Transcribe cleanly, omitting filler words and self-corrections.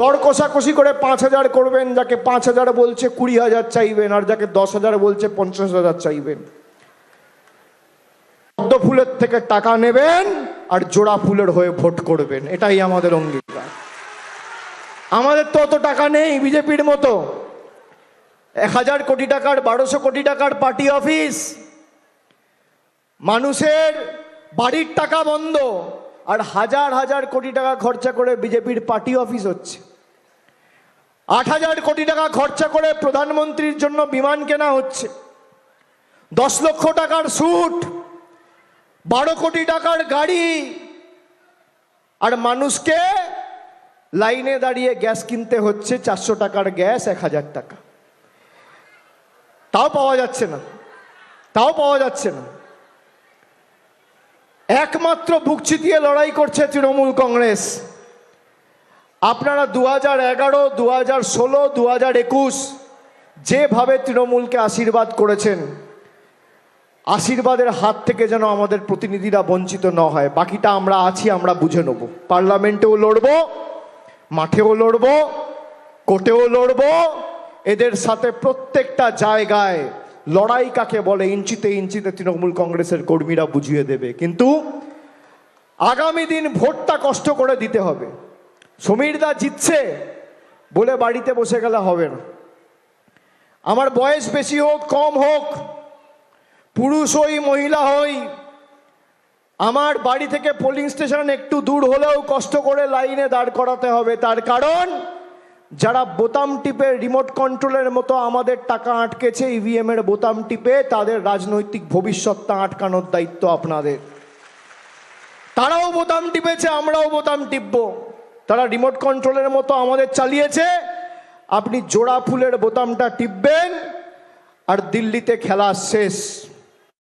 দর কষাকষি করে 5,000 করবেন, যাকে 5,000 বলছে 20,000 চাইবেন, আর যাকে 10,000 বলছে 50,000 চাইবেন। পদ্ম ফুলের থেকে টাকা নেবেন আর জোড়া ফুলের হয়ে ভোট করবেন, এটাই আমাদের অঙ্গীকার। আমাদের তো অত টাকা নেই বিজেপির মতো। 1,000 কোটি টাকার 1,200 কোটি টাকার পার্টি অফিস, মানুষের বাড়ির টাকা বন্ধ, আর হাজার হাজার কোটি টাকা খরচা করে বিজেপির পার্টি অফিস হচ্ছে। 8,000 কোটি টাকা খরচা করে প্রধানমন্ত্রীর জন্য বিমান কেনা হচ্ছে, 10 লক্ষ টাকার স্যুট, 12 কোটি টাকার গাড়ি, আর মানুষকে লাইনে দাঁড়িয়ে গ্যাস কিনতে হচ্ছে 400 টাকার গ্যাস 1,000 টাকা, তাও পাওয়া যাচ্ছে না, তাও পাওয়া যাচ্ছে না। একমাত্র বুক চিতিয়ে লড়াই করছে তৃণমূল কংগ্রেস। আপনারা 2011, 2016, 2021 যেভাবে তৃণমূলকে আশীর্বাদ করেছেন, আশীর্বাদের হাত থেকে যেন আমাদের প্রতিনিধিরা বঞ্চিত না হয়। বাকিটা আমরা আছি, আমরা বুঝে নেব। পার্লামেন্টেও লড়ব, মাঠেও লড়ব, কোর্টেও লড়ব, এদের সাথে প্রত্যেকটা জায়গায় লড়াই কাকে বলে ইঞ্চিতে ইঞ্চিতে তৃণমূল কংগ্রেসের কর্মীরা বুঝিয়ে দেবে। কিন্তু আগামী দিন ভোটটা কষ্ট করে দিতে হবে। সমীরদা জিতছে বলে বাড়িতে বসে গেলে হবে না। আমার বয়স বেশি হোক কম হোক, পুরুষ হই মহিলা হই, আমার বাড়ি থেকে পোলিং স্টেশন একটু দূর হলেও কষ্ট করে লাইনে দাঁড় করাতে হবে। তার কারণ যারা বোতাম টিপে রিমোট কন্ট্রোলের মতো আমাদের টাকা আটকেছে ইভিএম এর বোতাম টিপে, তাদের রাজনৈতিক ভবিষ্যৎটা আটকানোর দায়িত্ব আপনাদের। তারাও বোতাম টিপেছে, আমরাও বোতাম টিপবো। তারা রিমোট কন্ট্রোলের মতো আমাদের চালিয়েছে, আপনি জোড়া ফুলের বোতামটা টিপবেন আর দিল্লিতে খেলা শেষ।